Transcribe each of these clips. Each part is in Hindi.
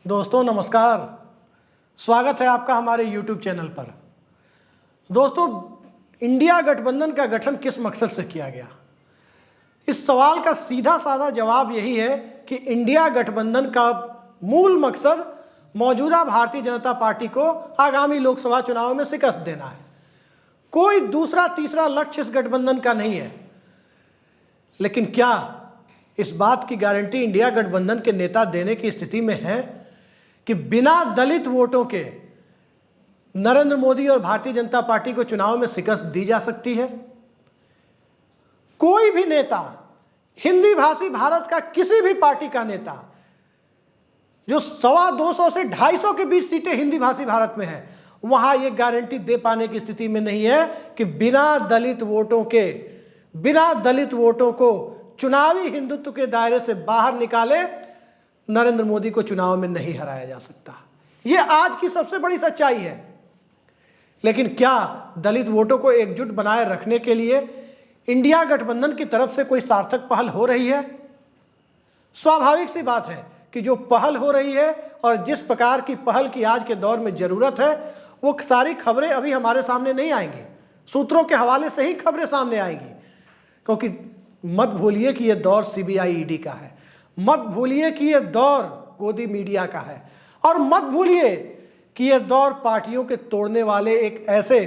दोस्तों नमस्कार, स्वागत है आपका हमारे YouTube चैनल पर। दोस्तों, इंडिया गठबंधन का गठन किस मकसद से किया गया? इस सवाल का सीधा साधा जवाब यही है कि इंडिया गठबंधन का मूल मकसद मौजूदा भारतीय जनता पार्टी को आगामी लोकसभा चुनाव में शिकस्त देना है। कोई दूसरा तीसरा लक्ष्य इस गठबंधन का नहीं है। लेकिन क्या इस बात की गारंटी इंडिया गठबंधन के नेता देने की स्थिति में है कि बिना दलित वोटों के नरेंद्र मोदी और भारतीय जनता पार्टी को चुनाव में शिकस्त दी जा सकती है? कोई भी नेता, हिंदी भाषी भारत का किसी भी पार्टी का नेता जो 250 से 250 के बीच सीटें हिंदी भाषी भारत में है, वहां यह गारंटी दे पाने की स्थिति में नहीं है कि बिना दलित वोटों को चुनावी हिंदुत्व के दायरे से बाहर निकाले नरेंद्र मोदी को चुनाव में नहीं हराया जा सकता। यह आज की सबसे बड़ी सच्चाई है। लेकिन क्या दलित वोटों को एकजुट बनाए रखने के लिए इंडिया गठबंधन की तरफ से कोई सार्थक पहल हो रही है? स्वाभाविक सी बात है कि जो पहल हो रही है और जिस प्रकार की पहल की आज के दौर में जरूरत है, वो सारी खबरें अभी हमारे सामने नहीं आएंगी। सूत्रों के हवाले से ही खबरें सामने आएंगी, क्योंकि मत भूलिए कि यह दौर सीबीआई ईडी का है। मत भूलिए कि यह दौर गोदी मीडिया का है, और मत भूलिए कि यह दौर पार्टियों के तोड़ने वाले एक ऐसे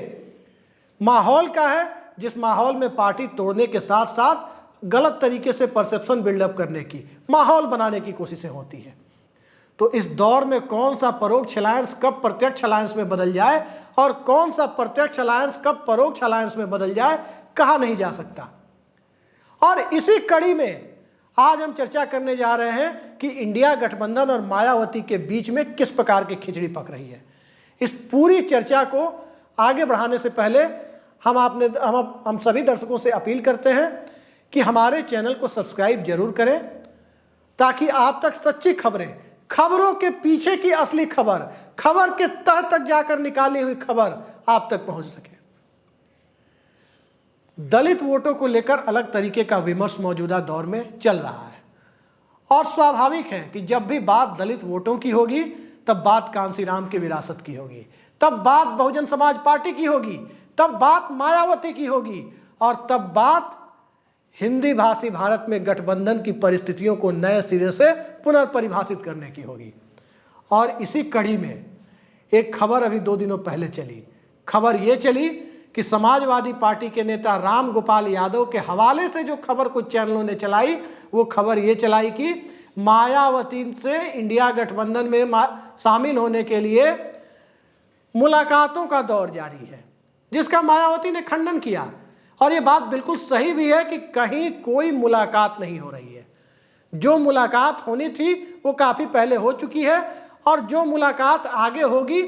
माहौल का है जिस माहौल में पार्टी तोड़ने के साथ साथ गलत तरीके से परसेप्शन बिल्डअप करने की, माहौल बनाने की कोशिशें होती है। तो इस दौर में कौन सा परोक्ष अलायंस कब प्रत्यक्ष अलायंस में बदल जाए और कौन सा प्रत्यक्ष अलायंस कब परोक्ष अलायंस में बदल जाए, कहा नहीं जा सकता। और इसी कड़ी में आज हम चर्चा करने जा रहे हैं कि इंडिया गठबंधन और मायावती के बीच में किस प्रकार की खिचड़ी पक रही है। इस पूरी चर्चा को आगे बढ़ाने से पहले हम सभी दर्शकों से अपील करते हैं कि हमारे चैनल को सब्सक्राइब जरूर करें, ताकि आप तक सच्ची खबरों के पीछे की असली खबर के तह तक जाकर निकाली हुई खबर आप तक पहुंच सके। दलित वोटों को लेकर अलग तरीके का विमर्श मौजूदा दौर में चल रहा है, और स्वाभाविक है कि जब भी बात दलित वोटों की होगी तब बात कांसीराम की विरासत की होगी, तब बात बहुजन समाज पार्टी की होगी, तब बात मायावती की होगी, और तब बात हिंदी भाषी भारत में गठबंधन की परिस्थितियों को नए सिरे से पुनर्परिभाषित करने की होगी। और इसी कड़ी में एक खबर अभी 2 दिनों पहले चली। खबर यह चली कि समाजवादी पार्टी के नेता राम गोपाल यादव के हवाले से जो खबर कुछ चैनलों ने चलाई, वो खबर ये चलाई कि मायावती से इंडिया गठबंधन में शामिल होने के लिए मुलाकातों का दौर जारी है, जिसका मायावती ने खंडन किया। और ये बात बिल्कुल सही भी है कि कहीं कोई मुलाकात नहीं हो रही है। जो मुलाकात होनी थी वो काफी पहले हो चुकी है, और जो मुलाकात आगे होगी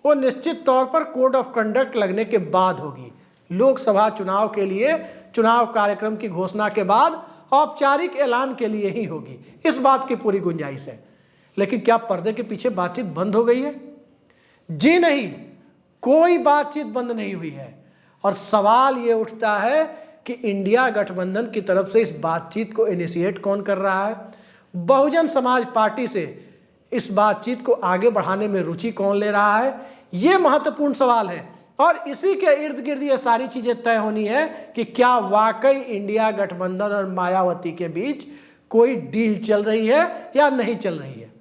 वो निश्चित तौर पर कोड ऑफ कंडक्ट लगने के बाद होगी। लोकसभा चुनाव के लिए चुनाव कार्यक्रम की घोषणा के बाद औपचारिक ऐलान के लिए ही होगी। इस बात की पूरी गुंजाइश है। लेकिन क्या पर्दे के पीछे बातचीत बंद हो गई है? जी नहीं, कोई बातचीत बंद नहीं हुई है। और सवाल ये उठता है कि इंडिया गठबंधन की तरफ से इस बातचीत को इनिशिएट कौन कर रहा है? बहुजन समाज पार्टी से इस बातचीत को आगे बढ़ाने में रुचि कौन ले रहा है? यह महत्वपूर्ण सवाल है, और इसी के इर्द गिर्द ये सारी चीजें तय होनी है कि क्या वाकई इंडिया गठबंधन और मायावती के बीच कोई डील चल रही है या नहीं चल रही है।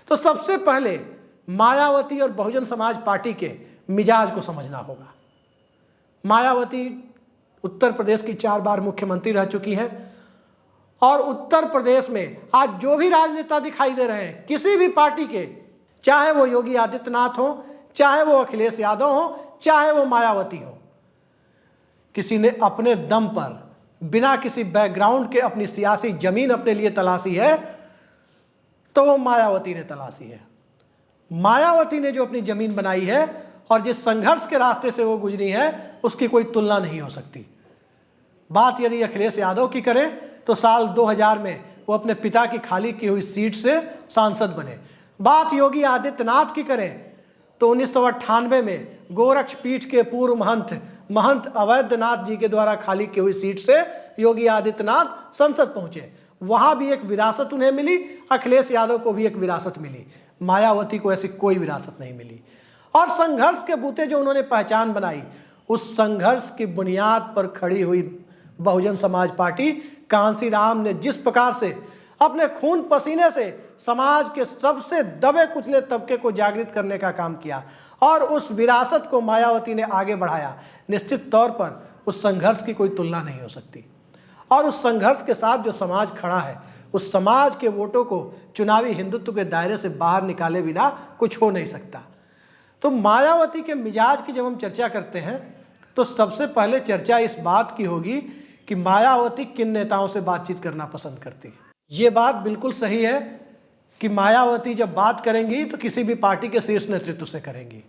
तो सबसे पहले मायावती और बहुजन समाज पार्टी के मिजाज को समझना होगा। मायावती उत्तर प्रदेश की 4 बार मुख्यमंत्री रह चुकी है, और उत्तर प्रदेश में आज जो भी राजनेता दिखाई दे रहे हैं किसी भी पार्टी के, चाहे वो योगी आदित्यनाथ हो, चाहे वो अखिलेश यादव हो, चाहे वो मायावती हो, किसी ने अपने दम पर बिना किसी बैकग्राउंड के अपनी सियासी जमीन अपने लिए तलाशी है तो वो मायावती ने तलाशी है। मायावती ने जो अपनी जमीन बनाई है और जिस संघर्ष के रास्ते से वो गुजरी है, उसकी कोई तुलना नहीं हो सकती। बात यदि अखिलेश यादव की करें तो साल 2000 में वो अपने पिता की खाली की हुई सीट से सांसद बने। बात योगी आदित्यनाथ की करें तो 1998 में गोरक्ष पीठ के पूर्व महंत अवैधनाथ जी के द्वारा खाली की हुई सीट से योगी आदित्यनाथ संसद पहुंचे। वहां भी एक विरासत उन्हें मिली, अखिलेश यादव को भी एक विरासत मिली। मायावती को ऐसी कोई विरासत नहीं मिली। और संघर्ष के बूते जो उन्होंने पहचान बनाई, उस संघर्ष की बुनियाद पर खड़ी हुई बहुजन समाज पार्टी, कांसीराम ने जिस प्रकार से अपने खून पसीने से समाज के सबसे दबे कुचले तबके को जागृत करने का काम किया और उस विरासत को मायावती ने आगे बढ़ाया, निश्चित तौर पर उस संघर्ष की कोई तुलना नहीं हो सकती। और उस संघर्ष के साथ जो समाज खड़ा है, उस समाज के वोटों को चुनावी हिंदुत्व के दायरे से बाहर निकाले बिना कुछ हो नहीं सकता। तो मायावती के मिजाज की जब हम चर्चा करते हैं तो सबसे पहले चर्चा इस बात की होगी कि मायावती किन नेताओं से बातचीत करना पसंद करती है। ये बात बिल्कुल सही है कि मायावती जब बात करेंगी तो किसी भी पार्टी के शीर्ष नेतृत्व से करेंगी,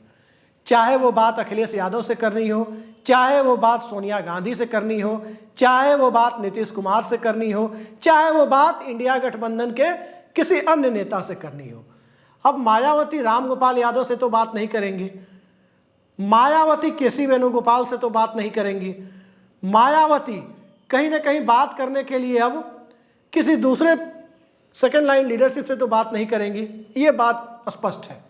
चाहे वो बात अखिलेश यादव से करनी हो, चाहे वो बात सोनिया गांधी से करनी हो, चाहे वो बात नीतीश कुमार से करनी हो, चाहे वो बात इंडिया गठबंधन के किसी अन्य नेता से करनी हो। अब मायावती रामगोपाल यादव से तो बात नहीं करेंगी, मायावती केसी वेणुगोपाल से तो बात नहीं करेंगी, मायावती कहीं ना कहीं बात करने के लिए अब किसी दूसरे सेकेंड लाइन लीडरशिप से तो बात नहीं करेंगी, ये बात स्पष्ट है।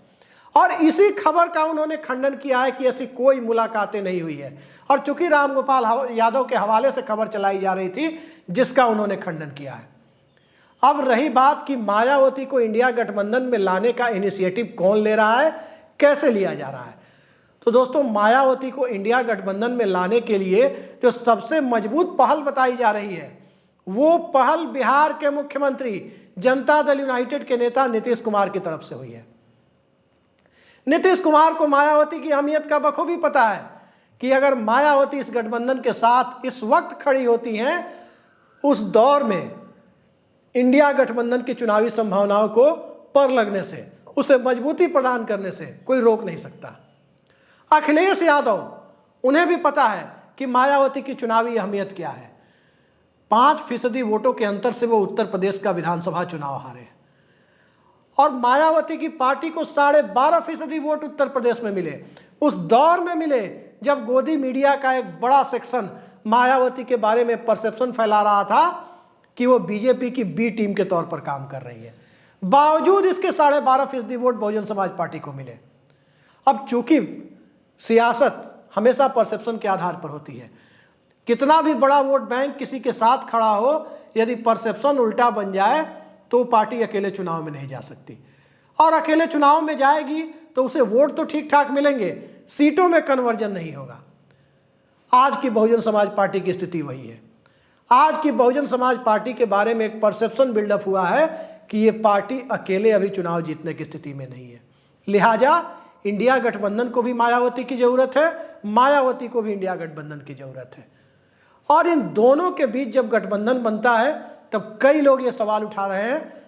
और इसी खबर का उन्होंने खंडन किया है कि ऐसी कोई मुलाकातें नहीं हुई है। और चूंकि रामगोपाल यादव के हवाले से खबर चलाई जा रही थी, जिसका उन्होंने खंडन किया है। अब रही बात कि मायावती को इंडिया गठबंधन में लाने का इनिशिएटिव कौन ले रहा है, कैसे लिया जा रहा है, तो दोस्तों मायावती को इंडिया गठबंधन में लाने के लिए जो सबसे मजबूत पहल बताई जा रही है, वो पहल बिहार के मुख्यमंत्री जनता दल यूनाइटेड के नेता नीतीश कुमार की तरफ से हुई है। नीतीश कुमार को मायावती की अहमियत का बखूबी पता है कि अगर मायावती इस गठबंधन के साथ इस वक्त खड़ी होती हैं, उस दौर में इंडिया गठबंधन की चुनावी संभावनाओं को पर लगने से, उसे मजबूती प्रदान करने से कोई रोक नहीं सकता। अखिलेश यादव, उन्हें भी पता है कि मायावती की चुनावी अहमियत क्या है। 5% वोटों के अंतर से वो उत्तर प्रदेश का विधानसभा चुनाव हारे और मायावती की पार्टी को 12.5% वोट उत्तर प्रदेश में मिले। उस दौर में मिले जब गोदी मीडिया का एक बड़ा सेक्शन मायावती के बारे में परसेप्शन फैला रहा था कि वो बीजेपी की बी टीम के तौर पर काम कर रही है। बावजूद इसके 12.5% वोट बहुजन समाज पार्टी को मिले। अब चूंकि सियासत हमेशा परसेप्शन के आधार पर होती है, कितना भी बड़ा वोट बैंक किसी के साथ खड़ा हो, यदि परसेप्शन उल्टा बन जाए तो पार्टी अकेले चुनाव में नहीं जा सकती। और अकेले चुनाव में जाएगी तो उसे वोट तो ठीक ठाक मिलेंगे, सीटों में कन्वर्जन नहीं होगा। आज की बहुजन समाज पार्टी की स्थिति वही है। आज की बहुजन समाज पार्टी के बारे में एक परसेप्शन बिल्डअप हुआ है कि ये पार्टी अकेले अभी चुनाव जीतने की स्थिति में नहीं है। लिहाजा इंडिया गठबंधन को भी मायावती की जरूरत है, मायावती को भी इंडिया गठबंधन की जरूरत है। और इन दोनों के बीच जब गठबंधन बनता है तब कई लोग ये सवाल उठा रहे हैं,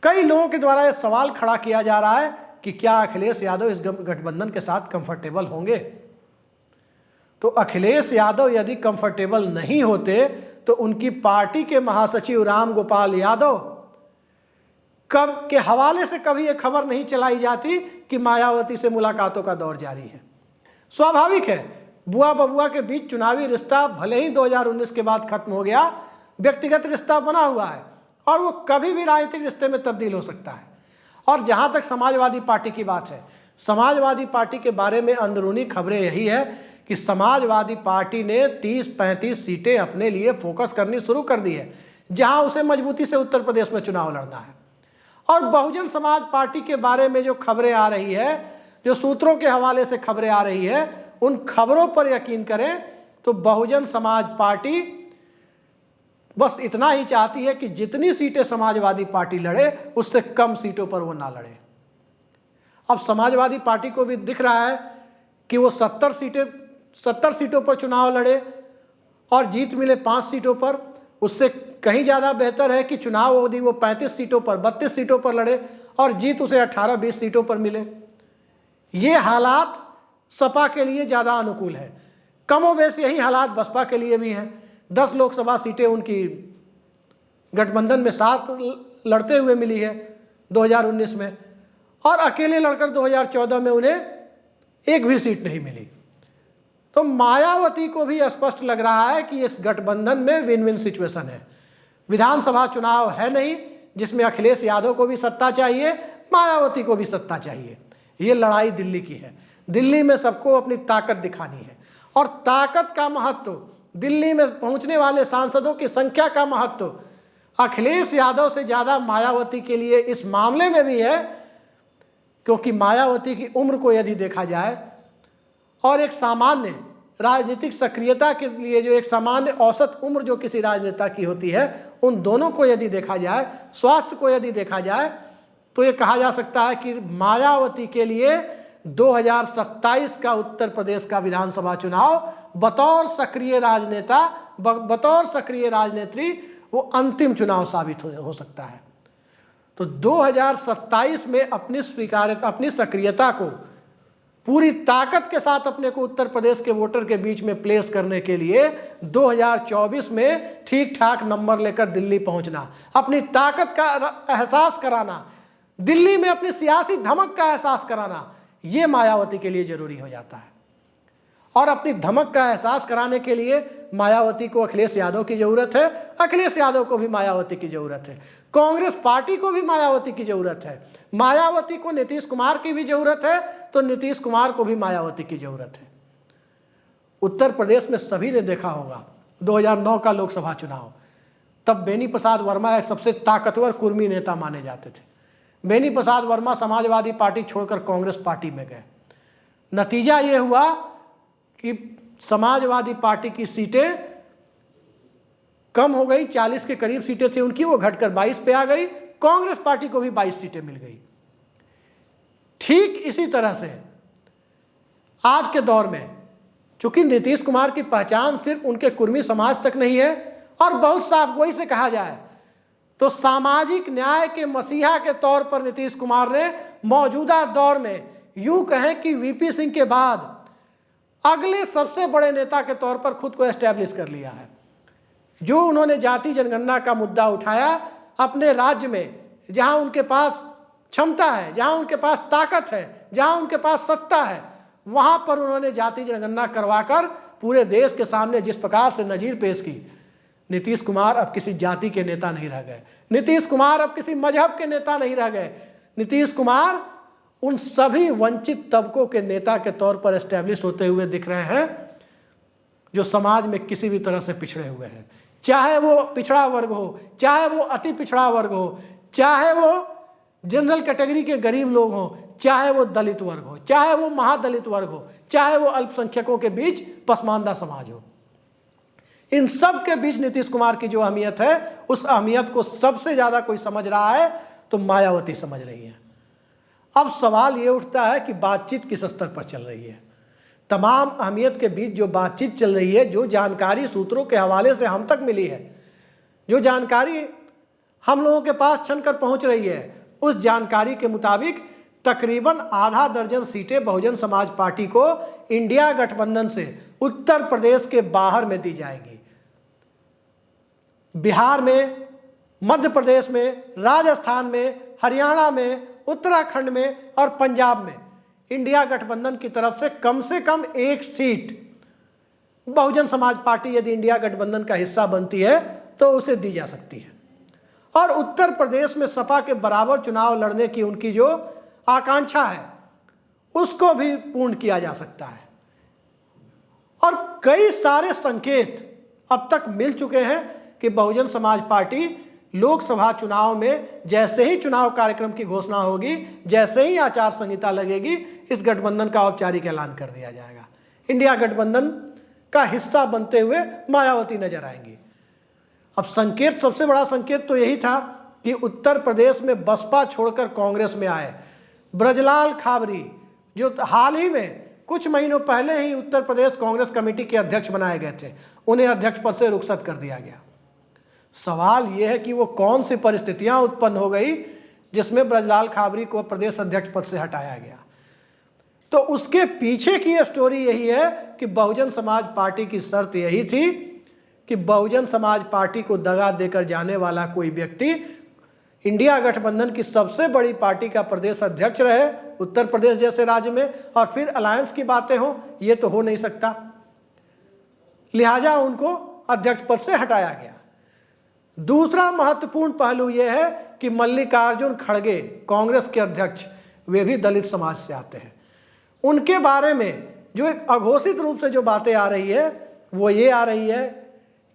कई लोगों के द्वारा ये सवाल खड़ा किया जा रहा है कि क्या अखिलेश यादव इस गठबंधन के साथ कंफर्टेबल होंगे। तो अखिलेश यादव यदि कंफर्टेबल नहीं होते तो उनकी पार्टी के महासचिव रामगोपाल यादव कब के हवाले से कभी ये खबर नहीं चलाई जाती कि मायावती से मुलाकातों का दौर जारी है। स्वाभाविक है, बुआ बबुआ के बीच चुनावी रिश्ता भले ही 2019 के बाद खत्म हो गया, व्यक्तिगत रिश्ता बना हुआ है और वो कभी भी राजनीतिक रिश्ते में तब्दील हो सकता है। और जहां तक समाजवादी पार्टी की बात है, समाजवादी पार्टी के बारे में अंदरूनी खबरें यही है कि समाजवादी पार्टी ने 30-35 सीटें अपने लिए फोकस करनी शुरू कर दी है, जहां उसे मजबूती से उत्तर प्रदेश में चुनाव लड़ना है। और बहुजन समाज पार्टी के बारे में जो खबरें आ रही है, जो सूत्रों के हवाले से खबरें आ रही है, उन खबरों पर यकीन करें तो बहुजन समाज पार्टी बस इतना ही चाहती है कि जितनी सीटें समाजवादी पार्टी लड़े उससे कम सीटों पर वो ना लड़े। अब समाजवादी पार्टी को भी दिख रहा है कि वो 70 सीटों पर चुनाव लड़े और जीत मिले 5 सीटों पर, उससे कहीं ज़्यादा बेहतर है कि चुनाव यदि वो 35 सीटों पर 32 सीटों पर लड़े और जीत उसे 18-20 सीटों पर मिले। ये हालात सपा के लिए ज़्यादा अनुकूल है। कमोबेश यही हालात बसपा के लिए भी हैं। 10 लोकसभा सीटें उनकी गठबंधन में साथ लड़ते हुए मिली है 2019 में, और अकेले लड़कर 2014 में उन्हें एक भी सीट नहीं मिली। तो मायावती को भी स्पष्ट लग रहा है कि इस गठबंधन में विन विन सिचुएशन है। विधानसभा चुनाव है नहीं जिसमें अखिलेश यादव को भी सत्ता चाहिए, मायावती को भी सत्ता चाहिए। ये लड़ाई दिल्ली की है। दिल्ली में सबको अपनी ताकत दिखानी है और ताकत का महत्व, दिल्ली में पहुंचने वाले सांसदों की संख्या का महत्व अखिलेश यादव से ज़्यादा मायावती के लिए इस मामले में भी है, क्योंकि मायावती की उम्र को यदि देखा जाए और एक सामान्य राजनीतिक सक्रियता के लिए जो एक सामान्य औसत उम्र जो किसी राजनेता की होती है, उन दोनों को यदि देखा जाए, स्वास्थ्य को यदि देखा जाए, तो ये कहा जा सकता है कि मायावती के लिए 2027 का उत्तर प्रदेश का विधानसभा चुनाव बतौर सक्रिय राजनेता, बतौर सक्रिय राजनेत्री वो अंतिम चुनाव साबित हो सकता है। तो 2027 में अपनी स्वीकार्यता, अपनी सक्रियता को पूरी ताकत के साथ अपने को उत्तर प्रदेश के वोटर के बीच में प्लेस करने के लिए 2024 में ठीक ठाक नंबर लेकर दिल्ली पहुंचना, अपनी ताकत का एहसास कराना, दिल्ली में अपनी सियासी धमक का एहसास कराना, ये मायावती के लिए जरूरी हो जाता है। और अपनी धमक का एहसास कराने के लिए मायावती को अखिलेश यादव की जरूरत है, अखिलेश यादव को भी मायावती की जरूरत है, कांग्रेस पार्टी को भी मायावती की जरूरत है, मायावती को नीतीश कुमार की भी जरूरत है, तो नीतीश कुमार को भी मायावती की जरूरत है। उत्तर प्रदेश में सभी ने देखा होगा 2009 का लोकसभा चुनाव, तब बेनी प्रसाद वर्मा एक सबसे ताकतवर कुर्मी नेता माने जाते थे। बेनी प्रसाद वर्मा समाजवादी पार्टी छोड़कर कांग्रेस पार्टी में गए। नतीजा ये हुआ कि समाजवादी पार्टी की सीटें कम हो गई, 40 के करीब सीटें थी उनकी, वो घटकर 22 पे आ गई। कांग्रेस पार्टी को भी 22 सीटें मिल गई। ठीक इसी तरह से आज के दौर में, चूंकि नीतीश कुमार की पहचान सिर्फ उनके कुर्मी समाज तक नहीं है, और बहुत साफ गोई से कहा जाए तो सामाजिक न्याय के मसीहा के तौर पर नीतीश कुमार ने मौजूदा दौर में, यूं कहें कि वीपी सिंह के बाद अगले सबसे बड़े नेता के तौर पर खुद को एस्टैब्लिश कर लिया है। जो उन्होंने जाति जनगणना का मुद्दा उठाया अपने राज्य में, जहां उनके पास क्षमता है, जहां उनके पास ताकत है, जहां उनके पास सत्ता है, वहां पर उन्होंने जाति जनगणना करवाकर पूरे देश के सामने जिस प्रकार से नजीर पेश की, नीतीश कुमार अब किसी जाति के नेता नहीं रह गए, नीतीश कुमार अब किसी मजहब के नेता नहीं रह गए, नीतीश कुमार उन सभी वंचित तबकों के नेता के तौर पर एस्टैब्लिश होते हुए दिख रहे हैं जो समाज में किसी भी तरह से पिछड़े हुए हैं। चाहे वो पिछड़ा वर्ग हो, चाहे वो अति पिछड़ा वर्ग हो, चाहे वो जनरल कैटेगरी के गरीब लोग हों, चाहे वो दलित वर्ग हो, चाहे वो महादलित वर्ग हो, चाहे वो अल्पसंख्यकों के बीच पसमानदा समाज हो, इन सब के बीच नीतीश कुमार की जो अहमियत है, उस अहमियत को सबसे ज्यादा कोई समझ रहा है तो मायावती समझ रही है। अब सवाल ये उठता है कि बातचीत किस स्तर पर चल रही है। तमाम अहमियत के बीच जो बातचीत चल रही है, जो जानकारी सूत्रों के हवाले से हम तक मिली है, जो जानकारी हम लोगों के पास छन कर पहुंच रही है, उस जानकारी के मुताबिक तकरीबन आधा दर्जन सीटें बहुजन समाज पार्टी को इंडिया गठबंधन से उत्तर प्रदेश के बाहर में दी जाएगी। बिहार में, मध्य प्रदेश में, राजस्थान में, हरियाणा में, उत्तराखंड में और पंजाब में इंडिया गठबंधन की तरफ से कम एक सीट बहुजन समाज पार्टी यदि इंडिया गठबंधन का हिस्सा बनती है तो उसे दी जा सकती है। और उत्तर प्रदेश में सपा के बराबर चुनाव लड़ने की उनकी जो आकांक्षा है उसको भी पूर्ण किया जा सकता है। और कई सारे संकेत अब तक मिल चुके हैं कि बहुजन समाज पार्टी लोकसभा चुनाव में जैसे ही चुनाव कार्यक्रम की घोषणा होगी, जैसे ही आचार संहिता लगेगी, इस गठबंधन का औपचारिक ऐलान कर दिया जाएगा। इंडिया गठबंधन का हिस्सा बनते हुए मायावती नजर आएंगी। अब संकेत, सबसे बड़ा संकेत तो यही था कि उत्तर प्रदेश में बसपा छोड़कर कांग्रेस में आए ब्रजलाल खाबरी, जो हाल ही में कुछ महीनों पहले ही उत्तर प्रदेश कांग्रेस कमेटी के अध्यक्ष बनाए गए थे, उन्हें अध्यक्ष पद से रुखसत कर दिया गया। सवाल यह है कि वो कौन सी परिस्थितियां उत्पन्न हो गई जिसमें ब्रजलाल खाबरी को प्रदेश अध्यक्ष पद से हटाया गया। तो उसके पीछे की स्टोरी यही है कि बहुजन समाज पार्टी की शर्त यही थी कि बहुजन समाज पार्टी को दगा देकर जाने वाला कोई व्यक्ति इंडिया गठबंधन की सबसे बड़ी पार्टी का प्रदेश अध्यक्ष रहे उत्तर प्रदेश जैसे राज्य में, और फिर अलायंस की बातें हों, ये तो हो नहीं सकता। लिहाजा उनको अध्यक्ष पद से हटाया गया। दूसरा महत्वपूर्ण पहलू यह है कि मल्लिकार्जुन खड़गे कांग्रेस के अध्यक्ष, वे भी दलित समाज से आते हैं। उनके बारे में जो एक अघोषित रूप से जो बातें आ रही है वो ये आ रही है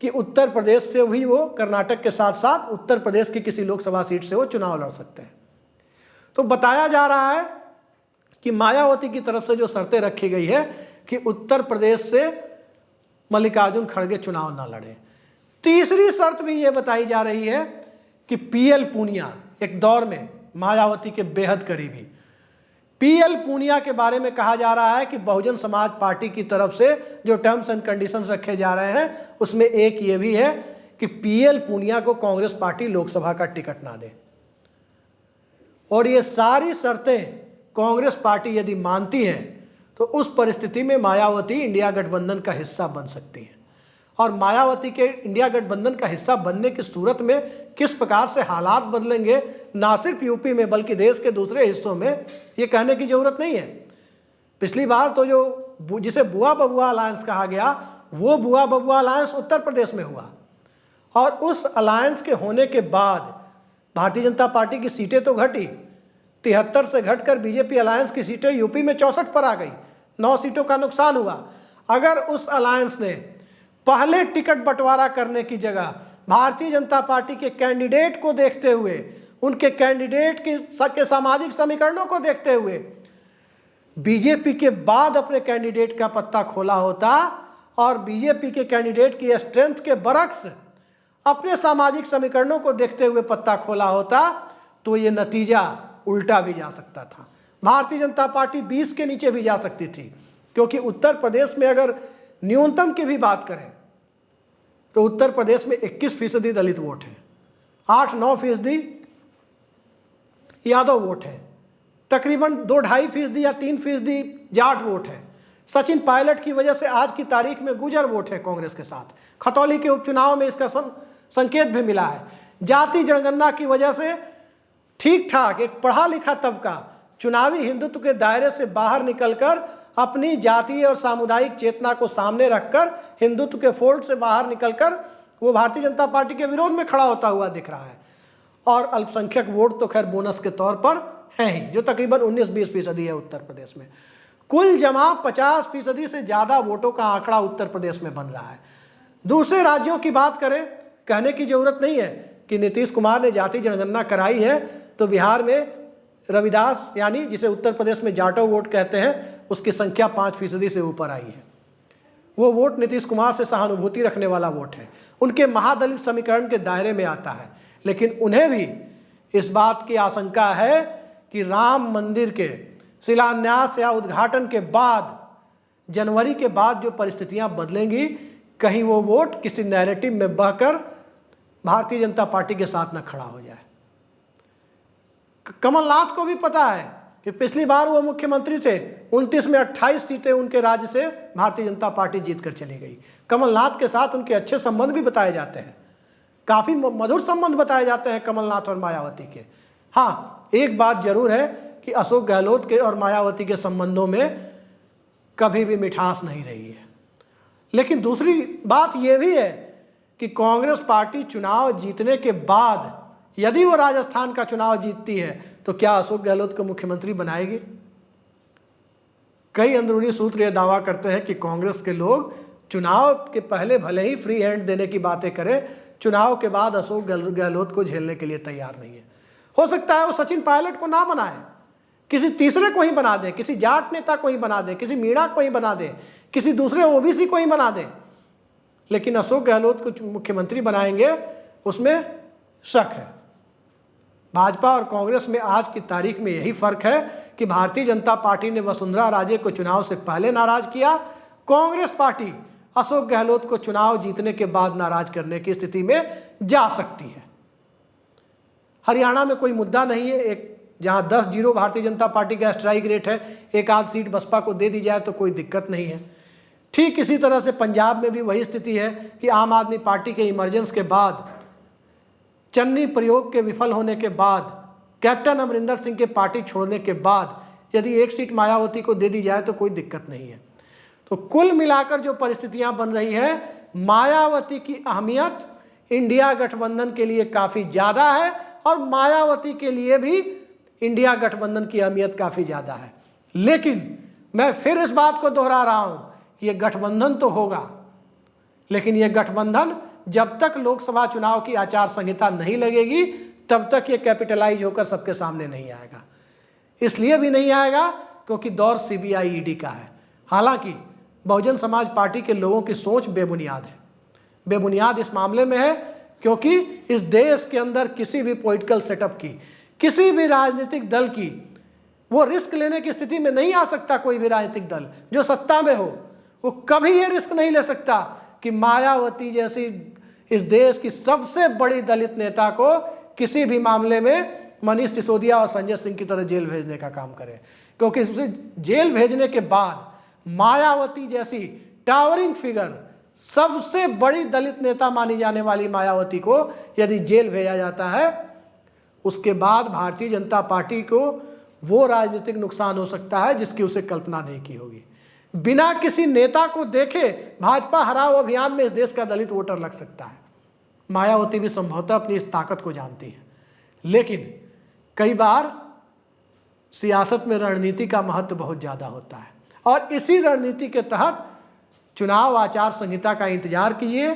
कि उत्तर प्रदेश से भी वो कर्नाटक के साथ साथ उत्तर प्रदेश की किसी लोकसभा सीट से वो चुनाव लड़ सकते हैं। तो बताया जा रहा है कि मायावती की तरफ से जो शर्तें रखी गई है कि उत्तर प्रदेश से मल्लिकार्जुन खड़गे चुनाव ना लड़े। तीसरी शर्त भी ये बताई जा रही है कि पीएल पूनिया, एक दौर में मायावती के बेहद करीबी पीएल पूनिया के बारे में कहा जा रहा है कि बहुजन समाज पार्टी की तरफ से जो टर्म्स एंड कंडीशंस रखे जा रहे हैं उसमें एक ये भी है कि पीएल पूनिया को कांग्रेस पार्टी लोकसभा का टिकट ना दे। और ये सारी शर्तें कांग्रेस पार्टी यदि मानती है तो उस परिस्थिति में मायावती इंडिया गठबंधन का हिस्सा बन सकती है। और मायावती के इंडिया गठबंधन का हिस्सा बनने की सूरत में किस प्रकार से हालात बदलेंगे, ना सिर्फ यूपी में बल्कि देश के दूसरे हिस्सों में, ये कहने की जरूरत नहीं है। पिछली बार तो जो जिसे बुआ बबुआ अलायंस कहा गया, वो बुआ बबुआ अलायंस उत्तर प्रदेश में हुआ और उस अलायंस के होने के बाद भारतीय जनता पार्टी की सीटें तो घटी, 73 से घटकर बीजेपी अलायंस की सीटें यूपी में 64 पर आ गई, 9 सीटों का नुकसान हुआ। अगर उस अलायंस ने पहले टिकट बंटवारा करने की जगह भारतीय जनता पार्टी के कैंडिडेट को देखते हुए, उनके कैंडिडेट के सामाजिक समीकरणों को देखते हुए बीजेपी के बाद अपने कैंडिडेट का पत्ता खोला होता और बीजेपी के कैंडिडेट की स्ट्रेंथ के बरक्स अपने सामाजिक समीकरणों को देखते हुए पत्ता खोला होता तो ये नतीजा उल्टा भी जा सकता था। भारतीय जनता पार्टी 20 के नीचे भी जा सकती थी, क्योंकि उत्तर प्रदेश में अगर न्यूनतम की भी बात करें तो उत्तर प्रदेश में 21% दलित वोट है, 8-9% यादव वोट है, तकरीबन 2-2.5% या 3% जाट वोट है। सचिन पायलट की वजह से आज की तारीख में गुजर वोट है कांग्रेस के साथ। खतौली के उपचुनाव में इसका संकेत भी मिला है। जाति जनगणना की वजह से ठीक ठाक एक पढ़ा लिखा तबका चुनावी हिंदुत्व के दायरे से बाहर निकलकर अपनी जातीय और सामुदायिक चेतना को सामने रखकर हिंदुत्व के फोल्ड से बाहर निकलकर वो भारतीय जनता पार्टी के विरोध में खड़ा होता हुआ दिख रहा है। और अल्पसंख्यक वोट तो खैर बोनस के तौर पर है ही, जो तकरीबन 19-20% है उत्तर प्रदेश में। कुल जमा 50% से ज़्यादा वोटों का आंकड़ा उत्तर प्रदेश में बन रहा है। दूसरे राज्यों की बात करें, कहने की जरूरत नहीं है कि नीतीश कुमार ने जाति जनगणना कराई है तो बिहार में रविदास, यानी जिसे उत्तर प्रदेश में जाटो वोट कहते हैं, उसकी संख्या 5% से ऊपर आई है। वो वोट नीतीश कुमार से सहानुभूति रखने वाला वोट है, उनके महादलित समीकरण के दायरे में आता है। लेकिन उन्हें भी इस बात की आशंका है कि राम मंदिर के शिलान्यास या उद्घाटन के बाद, जनवरी के बाद जो परिस्थितियां बदलेंगी, कहीं वो वोट किसी नैरेटिव में बहकर भारतीय जनता पार्टी के साथ न खड़ा हो जाए। कमलनाथ को भी पता है कि पिछली बार वो मुख्यमंत्री थे, 29 में 28 सीटें उनके राज्य से भारतीय जनता पार्टी जीतकर चली गई। कमलनाथ के साथ उनके अच्छे संबंध भी बताए जाते हैं, काफ़ी मधुर संबंध बताए जाते हैं कमलनाथ और मायावती के। हाँ, एक बात जरूर है कि अशोक गहलोत के और मायावती के संबंधों में कभी भी मिठास नहीं रही है। लेकिन दूसरी बात यह भी है कि कांग्रेस पार्टी चुनाव जीतने के बाद यदि वो राजस्थान का चुनाव जीतती है तो क्या अशोक गहलोत को मुख्यमंत्री बनाएगी? कई अंदरूनी सूत्र यह दावा करते हैं कि कांग्रेस के लोग चुनाव के पहले भले ही फ्री हैंड देने की बातें करें, चुनाव के बाद अशोक गहलोत को झेलने के लिए तैयार नहीं है। हो सकता है वो सचिन पायलट को ना बनाए, किसी तीसरे को ही बना दे, किसी जाट नेता को ही बना दे, किसी मीणा को ही बना दे, किसी दूसरे ओबीसी को ही बना दे, लेकिन अशोक गहलोत को मुख्यमंत्री बनाएंगे उसमें शक है। भाजपा और कांग्रेस में आज की तारीख में यही फर्क है कि भारतीय जनता पार्टी ने वसुंधरा राजे को चुनाव से पहले नाराज किया, कांग्रेस पार्टी अशोक गहलोत को चुनाव जीतने के बाद नाराज करने की स्थिति में जा सकती है। हरियाणा में कोई मुद्दा नहीं है, एक जहां 10-0 भारतीय जनता पार्टी का स्ट्राइक रेट है, एक आध सीट बसपा को दे दी जाए तो कोई दिक्कत नहीं है। ठीक इसी तरह से पंजाब में भी वही स्थिति है कि आम आदमी पार्टी के इमरजेंस के बाद, चन्नी प्रयोग के विफल होने के बाद, कैप्टन अमरिंदर सिंह के पार्टी छोड़ने के बाद यदि एक सीट मायावती को दे दी जाए तो कोई दिक्कत नहीं है। तो कुल मिलाकर जो परिस्थितियां बन रही है, मायावती की अहमियत इंडिया गठबंधन के लिए काफ़ी ज़्यादा है और मायावती के लिए भी इंडिया गठबंधन की अहमियत काफ़ी ज़्यादा है। लेकिन मैं फिर इस बात को दोहरा रहा हूँ कि ये गठबंधन तो होगा, लेकिन ये गठबंधन जब तक लोकसभा चुनाव की आचार संहिता नहीं लगेगी तब तक ये कैपिटलाइज होकर सबके सामने नहीं आएगा। इसलिए भी नहीं आएगा क्योंकि दौर सीबीआई ईडी का है। हालांकि बहुजन समाज पार्टी के लोगों की सोच बेबुनियाद है। बेबुनियाद इस मामले में है क्योंकि इस देश के अंदर किसी भी पॉलिटिकल सेटअप की, किसी भी राजनीतिक दल की वो रिस्क लेने की स्थिति में नहीं आ सकता। कोई भी राजनीतिक दल जो सत्ता में हो वो कभी ये रिस्क नहीं ले सकता कि मायावती जैसी इस देश की सबसे बड़ी दलित नेता को किसी भी मामले में मनीष सिसोदिया और संजय सिंह की तरह जेल भेजने का काम करे, क्योंकि उसे जेल भेजने के बाद मायावती जैसी टावरिंग फिगर, सबसे बड़ी दलित नेता मानी जाने वाली मायावती को यदि जेल भेजा जाता है, उसके बाद भारतीय जनता पार्टी को वो राजनीतिक नुकसान हो सकता है जिसकी उसे कल्पना नहीं की होगी। बिना किसी नेता को देखे भाजपा हराओ अभियान में इस देश का दलित वोटर लग सकता है। मायावती भी संभवतः अपनी इस ताकत को जानती है, लेकिन कई बार सियासत में रणनीति का महत्व बहुत ज़्यादा होता है और इसी रणनीति के तहत चुनाव आचार संहिता का इंतजार कीजिए।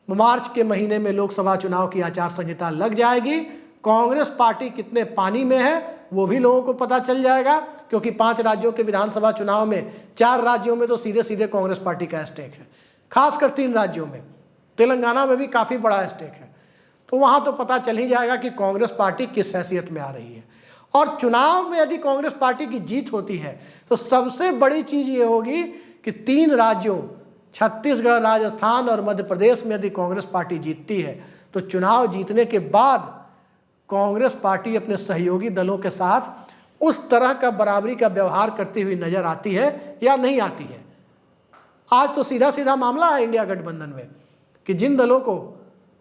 मार्च के महीने में लोकसभा चुनाव की आचार संहिता लग जाएगी। कांग्रेस पार्टी कितने पानी में है वो भी लोगों को पता चल जाएगा, क्योंकि 5 राज्यों के विधानसभा चुनाव में 4 राज्यों में तो सीधे सीधे कांग्रेस पार्टी का स्टेक है, खासकर 3 राज्यों में, तेलंगाना में भी काफ़ी बड़ा स्टेक है। तो वहाँ तो पता चल ही जाएगा कि कांग्रेस पार्टी किस हैसियत में आ रही है। और चुनाव में यदि कांग्रेस पार्टी की जीत होती है तो सबसे बड़ी चीज़ ये होगी कि 3 राज्यों छत्तीसगढ़, राजस्थान और मध्य प्रदेश में यदि कांग्रेस पार्टी जीतती है तो चुनाव जीतने के बाद कांग्रेस पार्टी अपने सहयोगी दलों के साथ उस तरह का बराबरी का व्यवहार करती हुई नजर आती है या नहीं आती है। आज तो सीधा सीधा मामला है इंडिया गठबंधन में कि जिन दलों को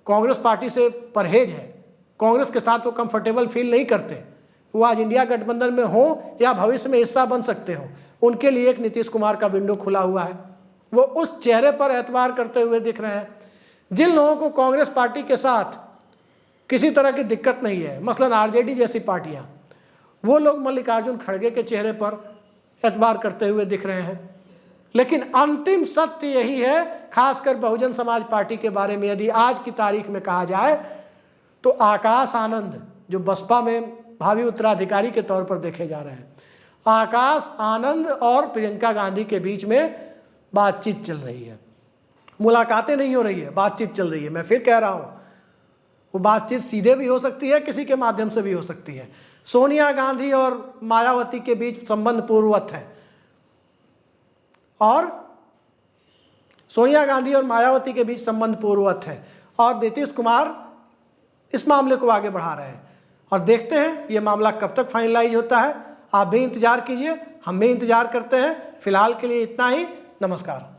कांग्रेस पार्टी से परहेज है, कांग्रेस के साथ वो कंफर्टेबल फील नहीं करते, वो आज इंडिया गठबंधन में हो या भविष्य में हिस्सा बन सकते हो, उनके लिए एक नीतीश कुमार का विंडो खुला हुआ है। वो उस चेहरे पर एतबार करते हुए दिख रहे हैं। जिन लोगों को कांग्रेस पार्टी के साथ किसी तरह की दिक्कत नहीं है, मसलन आरजेडी जैसी पार्टियां, वो लोग मल्लिकार्जुन खड़गे के चेहरे पर एतबार करते हुए दिख रहे हैं। लेकिन अंतिम सत्य यही है, खासकर बहुजन समाज पार्टी के बारे में यदि आज की तारीख में कहा जाए तो आकाश आनंद जो बसपा में भावी उत्तराधिकारी के तौर पर देखे जा रहे हैं, आकाश आनंद और प्रियंका गांधी के बीच में बातचीत चल रही है। मुलाकातें नहीं हो रही है, बातचीत चल रही है। मैं फिर कह रहा हूं, वो बातचीत सीधे भी हो सकती है, किसी के माध्यम से भी हो सकती है। सोनिया गांधी और मायावती के बीच संबंध पूर्ववत है और सोनिया गांधी और मायावती के बीच संबंध पूर्ववत है और नीतीश कुमार इस मामले को आगे बढ़ा रहे हैं और देखते हैं ये मामला कब तक फाइनलाइज होता है। आप भी इंतजार कीजिए, हम भी इंतजार करते हैं। फिलहाल के लिए इतना ही। नमस्कार।